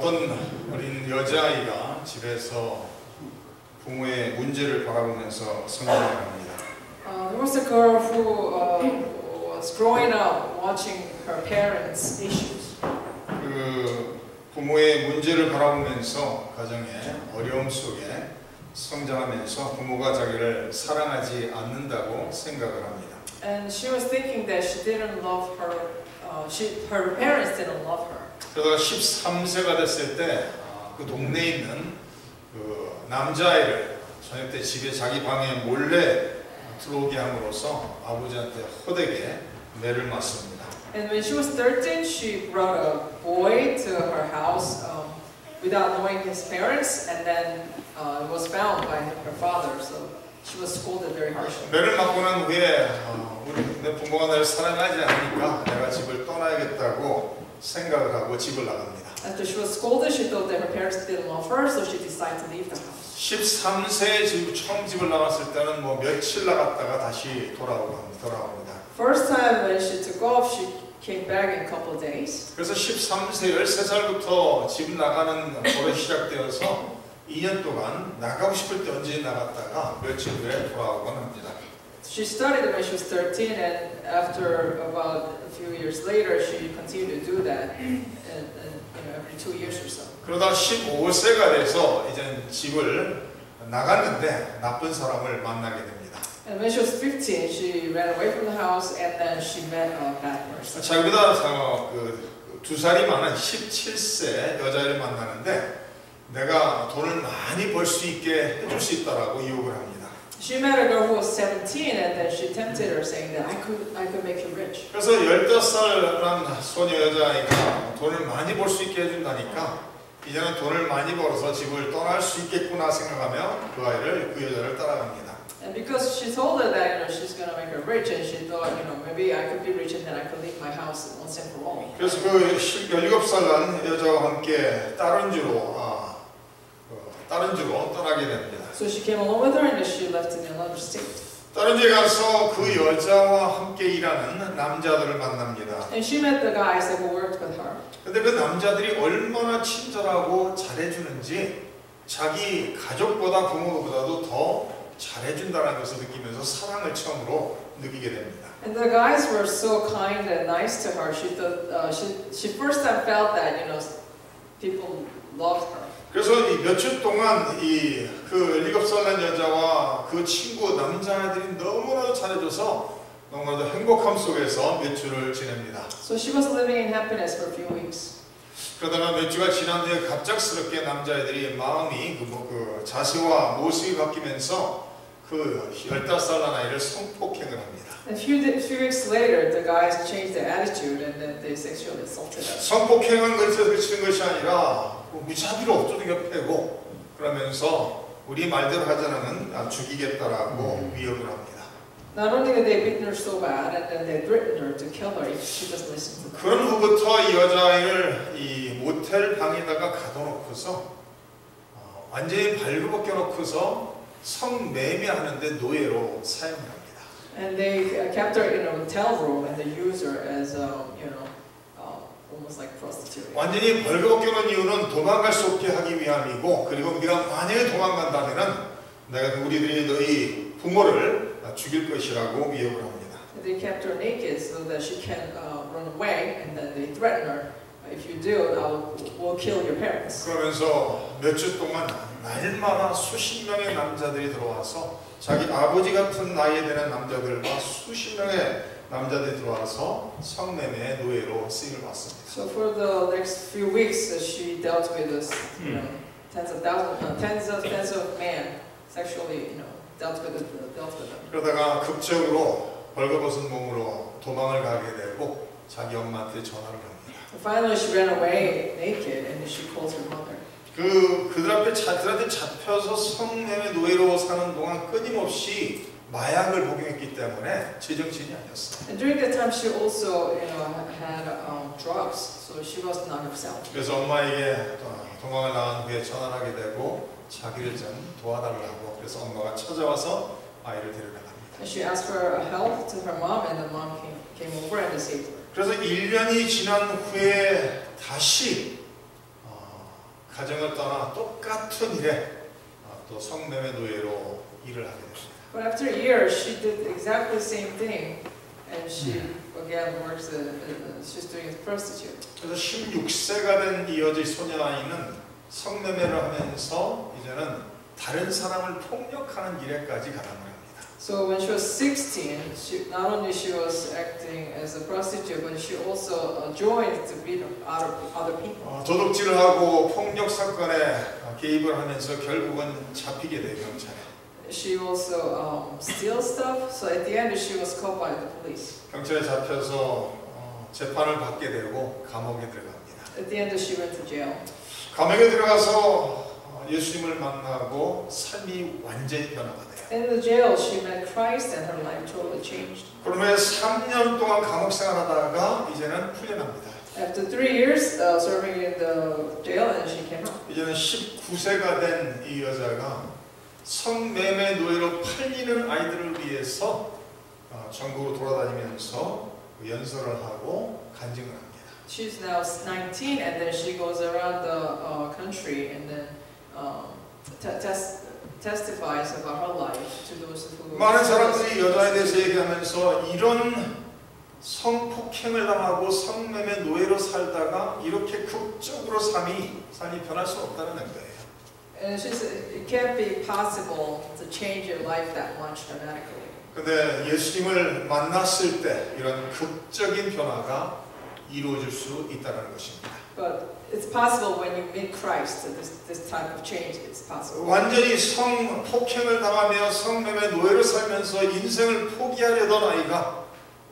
어떤 어린 여자아이가 집에서 부모의 문제를 바라보면서 성장합니다. There was a girl who was growing up watching her parents' issues. 그 부모의 문제를 바라보면서 가정의 어려움 속에 성장하면서 부모가 자기를 사랑하지 않는다고 생각을 합니다. And she was thinking that she didn't love her. Her parents didn't love her. 그러다가 13세가 됐을 때 그 동네에 있는 그 남자아이를 저녁 때 집에 자기 방에 몰래 들어오게 함으로써 아버지한테 호되게 매를 맞습니다. And when she was 13, she brought a boy to her house without knowing his parents, and then it was found by her father. So she was scolded very harshly. 매를 맞고 난 후에 내 부모가 나를 사랑하지 않으니까 내가 집을 떠나야겠다고 생각을 하고 집을 나갑니다. After she was scolded, she thought that her parents didn't love her, so she decided to leave the house. 13세에 처음 집을 나갔을 때는 뭐 며칠 나갔다가 다시 돌아옵니다. First time when she took off, she came back in a couple of days. 그래서 13세, 13살부터 집 나가는 버릇이 시작되어서 2년 동안 나가고 싶을 때 언제 나갔다가 며칠 후에 돌아오곤 합니다. She started when she was 13, and after about a few years later, she continued to do that, every 2 years or so. 그러다 15세가 돼서 이제 집을 나갔는데 나쁜 사람을 만나게 됩니다. And when she was 15, she ran away from the house, and then she met a bad person. 자기보다 두 살이 많은 17세 여자를 만나는데 내가 돈을 많이 벌 수 있게 해줄 수 있다라고 유혹을 합니다. She met a girl who was 17, and then she tempted her, saying that I could make you rich. 그래서 15살한 소녀 여자아이가 돈을 많이 벌 수 있게 해준다니까 이제는 돈을 많이 벌어서 집을 떠날 수 있겠구나 생각하며 그 여자를 따라갑니다. And because she told her that she's gonna make her rich, and she thought maybe I could be rich and then I could leave my house once and for all. 그래서 그 17살 난 여자와 함께 다른 주로 떠나게 됩니다. So she came along with her, and she left in another state. 다른 데 가서 그 여자와 함께 일하는 남자들을 만납니다. And she met the guys that worked with her. 근데 그 남자들이 얼마나 친절하고 잘해주는지 자기 가족보다 부모보다도 더 잘해준다는 것을 느끼면서 사랑을 처음으로 느끼게 됩니다. And the guys were so kind and nice to her. She thought she first time felt that people loved her. 그래서 몇 주 동안 그 17살 난 여자와 그 친구 남자애들이 너무나도 잘해줘서 너무나도 행복함 속에서 몇 주를 지냅니다. So she was living in happiness for a few weeks. 그러다가 몇 주가 지난 뒤에 갑작스럽게 남자애들이 마음이 그 자세와 모습이 바뀌면서 그 15살 난 아이를 성폭행을 합니다. A few weeks later, the guys changed their attitude and then they sexually assaulted her. 성폭행한 것에서 그치는 것이 아니라 무자비로 두들겨 패고 그러면서 우리 말대로 하자면 죽이겠다라고 위협을 합니다. Not only did they beat her so bad, and then they threatened her to kill her if she doesn't listen to them. 그런 후부터 이 여자아이를 이 모텔 방에다가 가둬놓고서 완전히 발굽벗겨 놓고서 성매매하는데 노예로 사용을 합니다. And they kept her in a hotel room, and they used her as almost like prostitute. 완전히 벌거벗겨 놓은 이유는 도망갈 수 없게 하기 위함이고, 그리고 우리가 만약에 도망간다면은 내가 우리들이 너희 부모를 죽일 것이라고 위협을 합니다. They kept her naked so that she can run away, and then they threatened her. If you do, we'll kill your parents. 그러면서 몇 주 동안 날마다 수십 명의 남자들이 들어와서 자기 아버지 같은 나이에 되는 남자들과 수십 명의 남자들이 들어와서 성매매 노예로 쓰임을 받습니다. So for the next few weeks, she dealt with this, tens of men sexually, dealt with them. 그러다가 극적으로 벌거벗은 몸으로 도망을 가게 되고 자기 엄마한테 전화를 합니다. Finally, she ran away naked, and she calls her mother. 그들한테 잡혀서 성매매 노예로 사는 동안 끊임없이 마약을 복용했기 때문에 제정신이 아니었어요. And during that time, she also, had drugs, so she was not herself. 그래서 엄마에게 도망을 나간 후에 전화를 하게 되고 자기를 좀 도와달라고 그래서 엄마가 찾아와서 아이를 데려나갑니다. And she asked for help to her mom, and the mom came over and saved her. 그래서 1년이 지난 후에 다시 가정을 떠나 똑같은 일에 또 성매매 노예로 일을 하게 됩니다. But after a year, she did exactly the same thing, and she again works. She's doing a prostitute. 그래서 16세가 된 이 여자 소녀아이는 성매매를 하면서 이제는 다른 사람을 폭력하는 일에까지 가담을 합니다. So when she was 16, not only she was acting as a prostitute, but she also joined to beat other people. 도둑질을 하고 폭력 사건에 개입을 하면서 결국은 잡히게 돼요, 경찰에. She also steals stuff. So at the end, she was caught by the police. 경찰에 잡혀서 재판을 받게 되고 감옥에 들어갑니다. At the end, she went to jail. 감옥에 들어가서 예수님을 만나고 삶이 완전히 변화가 돼요. In the jail, she met Christ, and her life totally changed. 그런 후에 3년 동안 감옥 생활하다가 이제는 풀려납니다. After 3 years serving in the jail, and she came out. 이제는 19세가 된 이 여자가 성매매 노예로 팔리는 아이들을 위해서 전국으로 돌아다니면서 연설을 하고 간증을 합니다. She's now 19, and then she goes around the country and then testifies about her life to those who. 많은 사람들이 여자에 대해서 얘기하면서 이런 성폭행을 당하고 성매매 노예로 살다가 이렇게 극적으로 삶이 변할 수 없다는 거예요. And she said it can't be possible to change your life that much dramatically. 근데 예수님을 만났을 때 이런 극적인 변화가 이루어질 수 있다는 것입니다. But it's possible when you meet Christ. This type of change is possible. 완전히 성폭행을 당하며 성매매 노예로 살면서 인생을 포기하려던 아이가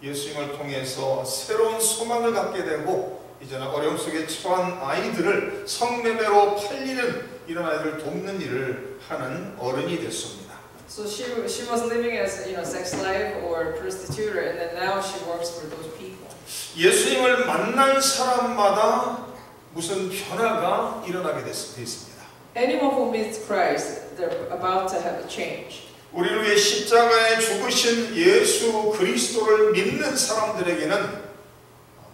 예수님을 통해서 새로운 소망을 갖게 되고 이제는 어려움 속에 처한 아이들을 성매매로 팔리는 이런 아이들을 돕는 일을 하는 어른이 됐습니다. So she was living as sex slave or prostitute, and then now she works for those people. 예수님을 만난 사람마다 무슨 변화가 일어나게 됐습니다. Anyone who meets Christ, they're about to have a change. 우리를 위해 십자가에 죽으신 예수 그리스도를 믿는 사람들에게는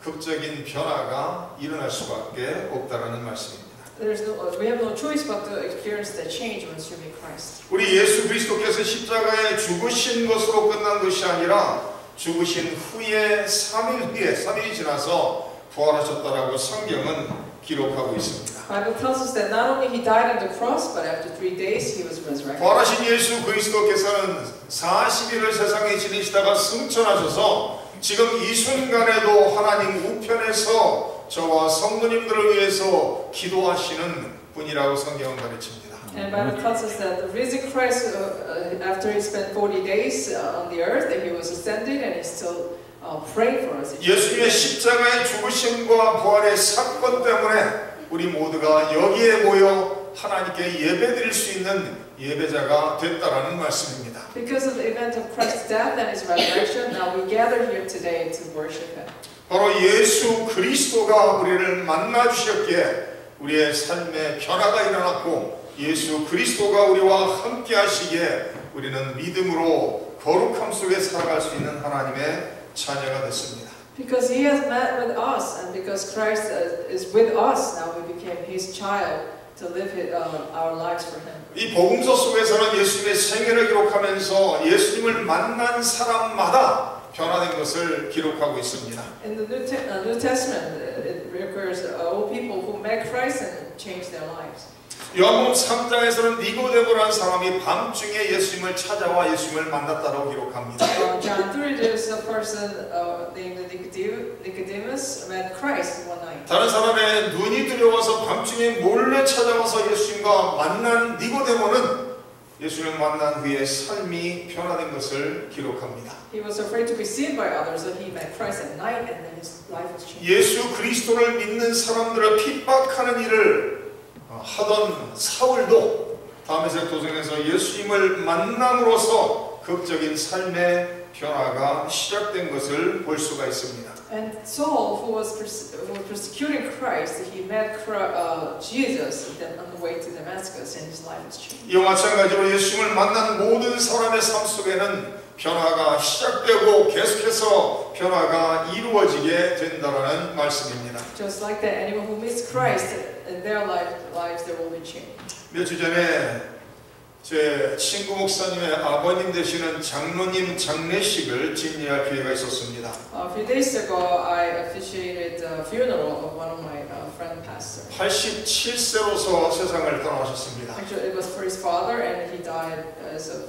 극적인 변화가 일어날 수밖에 없다라는 말씀입니다. We have no choice but to experience the change once you meet Christ. 우리 예수 그리스도께서 십자가에 죽으신 것으로 끝난 것이 아니라 죽으신 후에 3일이 지나서 부활하셨다라고 성경은 기록하고 있습니다. Bible tells us that not only he died on the cross, but after 3 days he was resurrected. 부활하신 예수 그리스도께서는 40일을 세상에 지내시다가 승천하셔서 지금 이 순간에도 하나님 우편에서 저와 성도님들을 위해서 기도하시는 분이라고 성경은 가르칩니다. And Bible tells us that the risen Christ, after he spent 40 days on the earth, that he was ascended and he's still praying for us. 예수님의 십자가의 죽으심과 부활의 사건 때문에 우리 모두가 여기에 모여 하나님께 예배드릴 수 있는 예배자가 됐다라는 말씀입니다. Because of the event of Christ's death and his resurrection, now we gather here today to worship him. 바로 예수 그리스도가 우리를 만나 주셨기에 우리의 삶에 변화가 일어났고 예수 그리스도가 우리와 함께 하시기에 우리는 믿음으로 거룩함 속에 살아갈 수 있는 하나님의 자녀가 됐습니다. Because he has met with us, and because Christ is with us, now we became his child to live our lives for him. 이 복음서 속에서는 예수님의 생애를 기록하면서 예수님을 만난 사람마다 변화된 것을 기록하고 있습니다. In the New Testament, it records all people who met Christ and changed their lives. 요한복음 3장에서는 니고데모라는 사람이 밤중에 예수님을 찾아와 예수님을 만났다고 기록합니다. John 3, there's a person named Nicodemus met Christ one night. 다른 사람의 눈이 두려워서 밤중에 몰래 찾아와서 예수님과 만난 니고데모는 예수님을 만난 후에 삶이 변화된 것을 기록합니다. He was afraid to be seen by others, so he met Christ at night, and then his life was changed. 예수 그리스도를 믿는 사람들을 핍박하는 일을 하던 사울도 다메섹 도성에서 예수님을 만남으로써 극적인 삶의 변화가 시작된 것을 볼 수가 있습니다. And Saul, who was persecuting Christ, he met Jesus on the way to Damascus, and his life was changed. 이와 마찬가지로 예수님을 만난 모든 사람의 삶 속에는 변화가 시작되고 계속해서 변화가 이루어지게 된다라는 말씀입니다. Just like that, anyone who meets Christ, and their lives there will be change. 몇 주 전에 제 친구 목사님의 아버님 되시는 장로님 장례식을 진리할 기회가 있었습니다. A few days ago, I officiated the funeral of one of my friend pastors. 87세로서 세상을 떠나셨습니다. Actually, it was for his father, and he died as of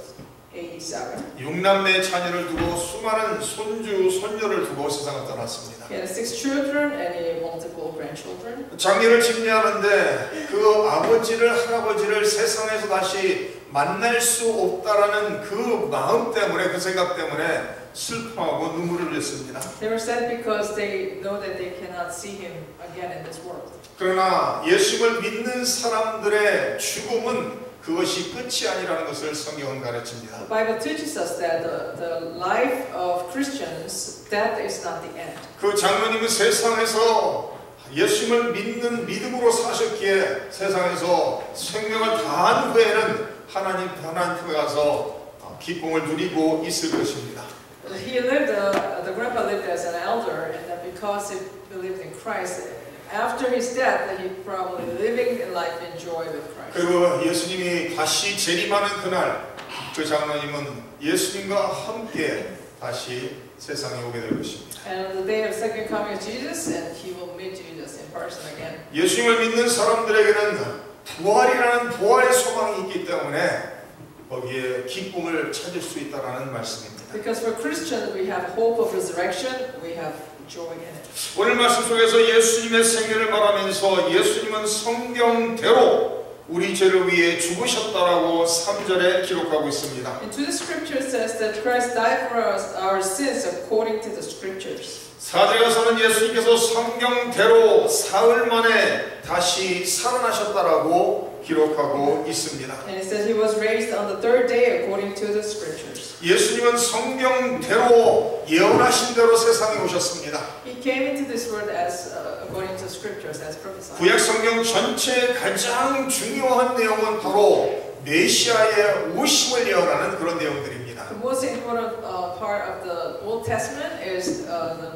87. 6남매 자녀를 두고 수많은 손주, 손녀를 두고 세상을 떠났습니다. He had 6 children and he had multiple grandchildren. 장례를 집례하는데 그 아버지를, 할아버지를 세상에서 다시 만날 수 없다라는 그 마음 때문에, 그 생각 때문에 슬퍼하고 눈물을 흘렸습니다. They were sad because they know that they cannot see him again in this world. 그러나 예수를 믿는 사람들의 죽음은 그것이 끝이 아니라는 것을 성경은 가르칩니다. The Bible teaches us that the life of Christians, death is not the end. 그 장로님은 세상에서 예수를 믿는 믿음으로 사셨기에 세상에서 생명을 다한 후에는 하나님께 가서 기쁨을 누리고 있을 것입니다. He lived, the grandpa lived as an elder, and that because he believed in Christ, after his death, he probably living in life in joy with Christ. 그리고 예수님이 다시 재림하는 그날, 그 장로님은 예수님과 함께 다시 세상에 오게 될 것입니다. And on the day of second coming of Jesus, and he will meet Jesus in person again. 예수님을 믿는 사람들에게는 부활이라는 부활의 소망이 있기 때문에 거기에 기쁨을 찾을 수 있다라는 말씀입니다. Because for Christians, we have hope of resurrection, we have joy in it. 오늘 말씀 속에서 예수님의 생애를 말하면서 예수님은 성경대로 우리 죄를 위해 죽으셨다라고 3절에 기록하고 있습니다. Into the scripture says that Christ died for us, our sins according to the scriptures. 4절에 가서는 예수님께서 성경대로 사흘 만에 다시 살아나셨다라고 기록하고 있습니다. And it says he was raised on the 3rd day according to the scriptures. 예수님은 성경대로 예언하신 대로 세상에 오셨습니다. He came into this world as according to scriptures, as prophesied. 구약 성경 전체의 가장 중요한 내용은 바로 메시아의 오심을 예언하는 그런 내용들입니다. The most important part of the Old Testament is the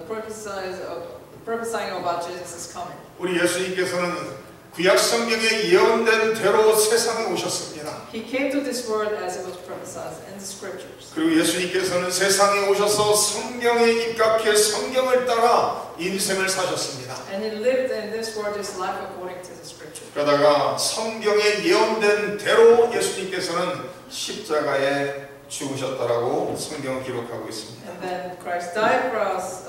prophesying about Jesus' coming. 우리 예수님께서는 구약 성경에 예언된 대로 세상에 오셨습니다. He came to this world as it was prophesied in the scriptures. 그리고 예수님께서는 세상에 오셔서 성경에 입각해 성경을 따라 인생을 사셨습니다. And he lived in this world his life according to the scripture. 그러다가 성경에 예언된 대로 예수님께서는 십자가에 죽으셨다라고 성경은 기록하고 있습니다. And then Christ died for us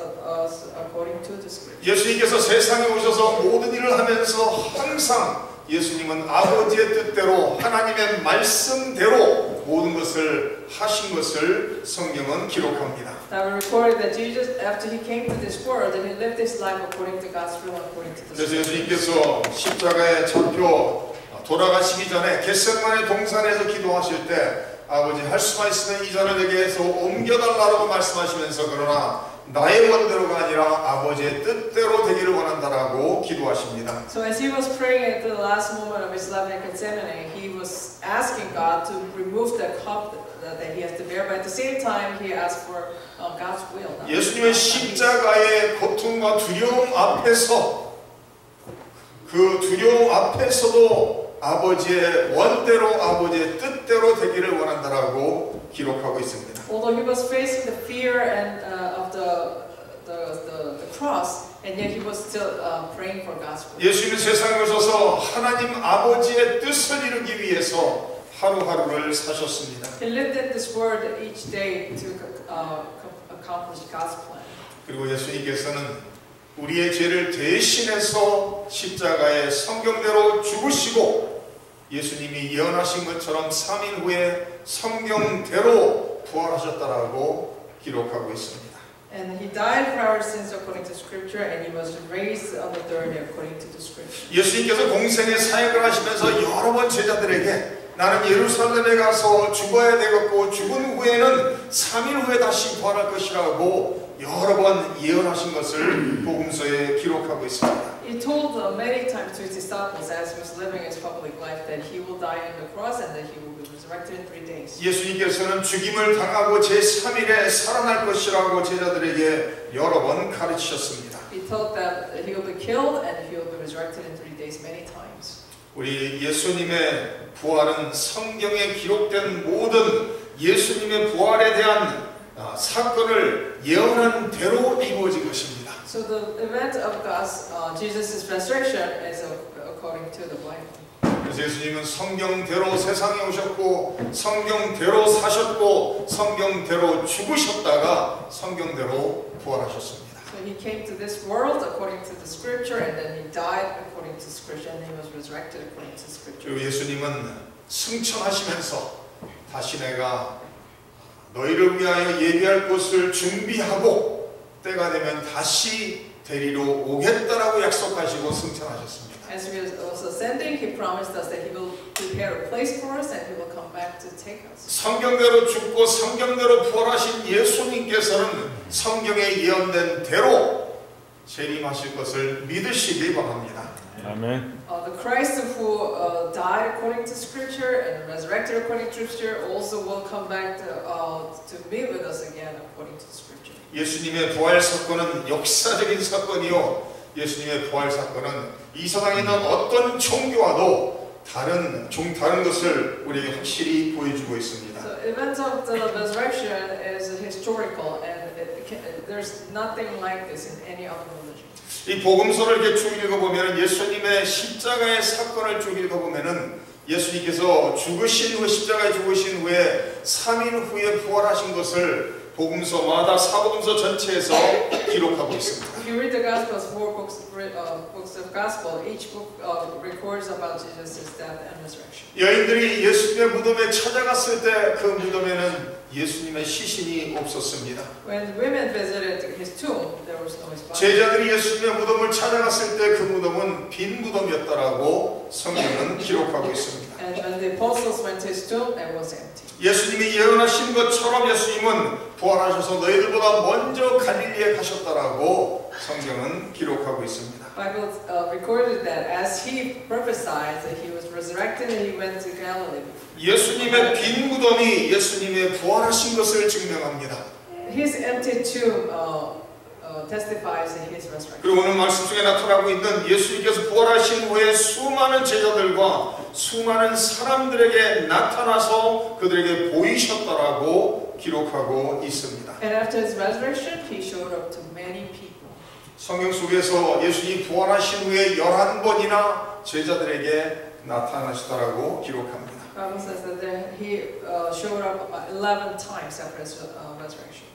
according to the scripture. 예수님께서 세상에 오셔서 모든 일을 하면서 항상 예수님은 아버지의 뜻대로 하나님의 말씀대로 모든 것을 하신 것을 성경은 기록합니다. Now we recorded that Jesus, after he came to this world, that he lived his life according to God's will, according to the 그래서 scripture. 예수님께서 십자가에 잡혀 돌아가시기 전에 겟세마네 동산에서 기도하실 때 아버지 할 수만 있으면 이 잔을 내게서 옮겨달라고 말씀하시면서 그러나 나의 원대로가 아니라 아버지의 뜻대로 되기를 원한다라고 기도하십니다. So as he was praying at the last moment of his life in Gethsemane, he was asking God to remove the cup that he has to bear, but at the same time he asked for God's will. 예수님의 십자가의 고통과 두려움 앞에서 그 두려움 앞에서도 아버지의 원대로 아버지의 뜻대로 되기를 원한다라고 기록하고 있습니다. Although he was facing the fear and of the cross, and yet he was still praying for God's will. 예수님은 세상에 오셔서 하나님 아버지의 뜻을 이루기 위해서 하루하루를 사셨습니다. He lived in this world each day to accomplish God's plan. 그리고 예수님께서는 우리의 죄를 대신해서 십자가에 성경대로 죽으시고 예수님이 예언하신 것처럼 3일 후에 성경대로 부활하셨다라고 기록하고 있습니다. And he died for our sins according to Scripture, and he was raised on the 3rd day according to the Scripture. 예수님께서 공생의 사역을 하시면서 여러 번 제자들에게 나는 예루살렘에 가서 죽어야 되겠고 죽은 후에는 3일 후에 다시 부활할 것이라고 여러 번 예언하신 것을 복음서에 기록하고 있습니다. He told many times to his disciples as he was living his public life that he will die on the cross and that he will be resurrected in 3 days. 예수님께서는 죽임을 당하고 제3일에 살아날 것이라고 제자들에게 여러 번 가르치셨습니다. He told them that he will be killed and he will be resurrected in 3 days many times. 우리 예수님의 부활은 성경에 기록된 모든 예수님의 부활에 대한 사건을 예언한 대로 이루어진 것입니다. So the event of Jesus' resurrection is according to the Bible. 그래서 예수님은 성경대로 세상에 오셨고 성경대로 사셨고 성경대로 죽으셨다가 성경대로 부활하셨습니다. So he came to this world according to the scripture, and then he died according to scripture, and he was resurrected according to scripture. 그리고 예수님은 승천하시면서 다시 내가 너희를 위하여 예비할 곳을 준비하고 때가 되면 다시 데리러 오겠다라고 약속하시고 승천하셨습니다. As he was ascending, he promised us that he will prepare a place for us, and he will come back to take us. 성경대로 죽고 성경대로 부활하신 예수님께서는 성경에 예언된 대로 재림하실 것을 믿으시기 바랍니다. 아멘. The Christ who died according to Scripture and resurrected according to Scripture also will come back to be with us again according to Scripture. 예수님의 부활 사건은 역사적인 사건이요. 예수님의 부활 사건은 이 세상에 있는 어떤 종교와도 다른 것을 우리에게 확실히 보여주고 있습니다. So events of the resurrection is historical, and there's nothing like this in any other religion. 이 복음서를 이렇게 쭉 읽어보면 예수님의 십자가의 사건을 쭉 읽어보면은 예수님께서 죽으신 후 십자가에 죽으신 후에 3일 후에 부활하신 것을 복음서마다 사복음서 전체에서 기록하고 있습니다. If you read the Gospels, 4 books of Gospel, each book records about Jesus' death and resurrection. 여인들이 예수님의 무덤에 찾아갔을 때 그 무덤에는 예수님의 시신이 없었습니다. When women visited his tomb, there was no his body. 제자들이 예수님의 무덤을 찾아갔을 때 그 무덤은 빈 무덤이었다라고 성경은 기록하고 있습니다. And when the apostles went to his tomb, it was empty. 예수님이 예언하신 것처럼 예수님은 부활하셔서 너희들보다 먼저 갈릴리에 가셨다라고 성경은 기록하고 있습니다. Bible recorded that as he prophesied that he was resurrected and he went to Galilee. 예수님의 빈 무덤이 예수님의 부활하신 것을 증명합니다. His empty tomb testifies in his resurrection. 그리고 오늘 말씀 속에 나타나고 있는 예수님께서 부활하신 후에 수많은 제자들과 수많은 사람들에게 나타나서 그들에게 보이셨다라고 기록하고 있습니다. And after his resurrection, he showed up to many people. 성경 속에서 예수님이 부활하신 후에 11번이나 제자들에게 나타나시다라고 기록합니다. Bible says that he showed up 11 times after his resurrection.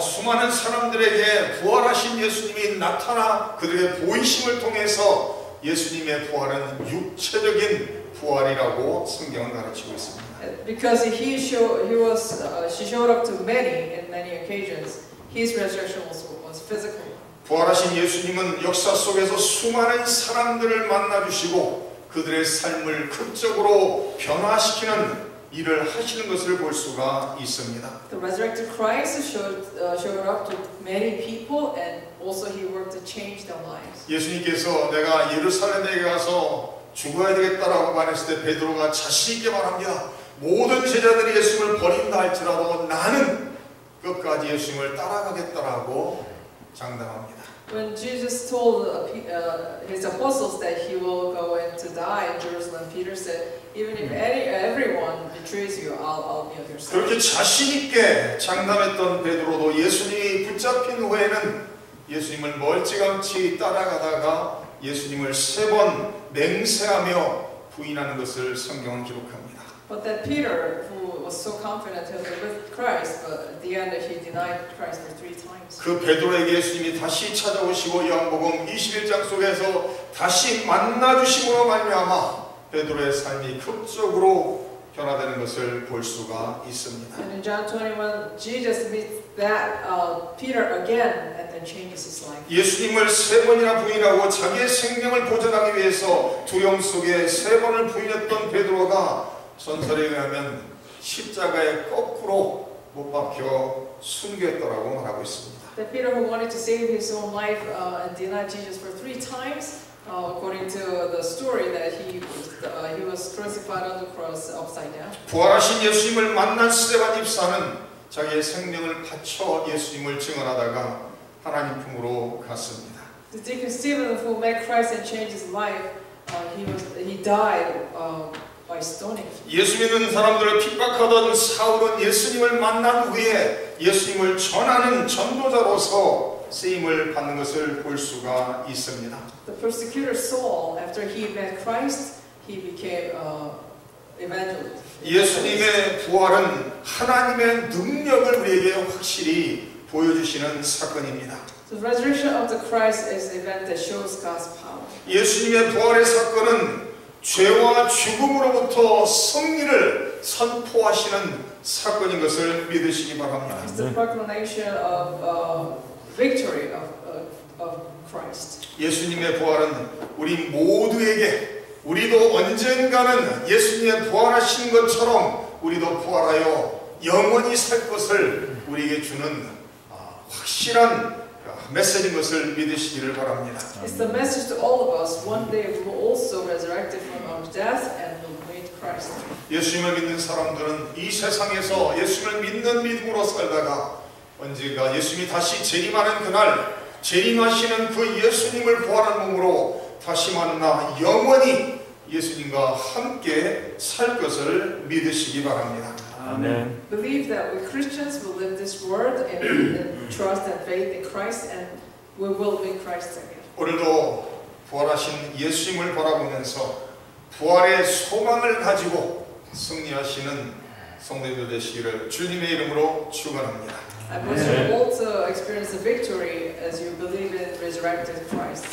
수많은 사람들에게 부활하신 예수님이 나타나 그들에게 보이심을 통해서 예수님의 부활은 육체적인 부활이라고 성경은 가르치고 있습니다. Because he showed up to many in many occasions, his resurrection was physical. 부활하신 예수님은 역사 속에서 수많은 사람들을 만나주시고 그들의 삶을 극적으로 변화시키는 일을 하시는 것을 볼 수가 있습니다. The resurrected Christ showed up to many people, and also he worked to change their lives. 예수님께서 내가 예루살렘에 가서 죽어야 되겠다라고 말했을 때 베드로가 자신 있게 말합니다. 모든 제자들이 예수님을 버린다 할지라도 나는 끝까지 예수님을 따라가겠다라고 장담합니다. When Jesus told his apostles that he will go in to die in Jerusalem, Peter said, "Even if everyone betrays you, I'll be on your side." 그렇게 자신 있게 장담했던 베드로도 예수님이 붙잡힌 후에는 예수님을 멀찌감치 따라가다가 예수님을 3번 맹세하며 부인하는 것을 성경은 기록합니다. But that Peter, who was so confident he was with Christ, but at the end he denied Christ for 3 times. 그 베드로에게 예수님이 다시 찾아오시고 요한복음 21장 속에서 다시 만나주심으로 말미암아 베드로의 삶이 극적으로 변화되는 것을 볼 수가 있습니다. And in John 21, Jesus meets that Peter again and then changes his life. 예수님을 3번이나 부인하고 자기의 생명을 보존하기 위해서 두려움 속에 3번을 부인했던 베드로가 전설에 의하면 십자가에 거꾸로 못 박혀 순교했다라고 말하고 있습니다. That Peter, who wanted to save his own life and denied Jesus for 3 times, according to the story, that he was crucified on the cross upside down. 부활하신 예수님을 만난 스데반 집사는 자기의 생명을 바쳐 예수님을 증언하다가 하나님 품으로 갔습니다. The deacon Stephen, who met Christ and changed his life, he died by stoning. 예수 믿는 사람들을 핍박하던 사울은 예수님을 만난 후에 예수님을 전하는 전도자로서 쓰임을 받는 것을 볼 수가 있습니다. The persecutor Saul, after he met Christ, he became evangelist. 예수님의 부활은 하나님의 능력을 우리에게 확실히 보여주시는 사건입니다. The resurrection of the Christ is an event that shows God's power. 예수님의 부활의 사건은 죄와 죽음으로부터 승리를 선포하시는 사건인 것을 믿으시기 바랍니다. It's the proclamation of victory of Christ. 예수님의 부활은 우리 모두에게 우리도 언젠가는 예수님의 부활하신 것처럼 우리도 부활하여 영원히 살 것을 우리에게 주는 확실한 메시지인 것을 믿으시기를 바랍니다. It's the message to all of us. One day we will also resurrect from our death and will meet Christ. 예수님을 믿는 사람들은 이 세상에서 예수님을 믿는 믿음으로 살다가 언젠가 예수님이 다시 재림하는 그날 재림하시는 그 예수님을 부활한 몸으로 다시 만나 영원히 예수님과 함께 살 것을 믿으시기 바랍니다. 아멘. Believe that we Christians will live this word and trust and faith in Christ, and we will meet Christ again. 오늘도 부활하신 예수님을 바라보면서 부활의 소망을 가지고 승리하시는 성도들 되시기를 주님의 이름으로 축원합니다. I want you all to experience the victory as you believe in resurrected Christ.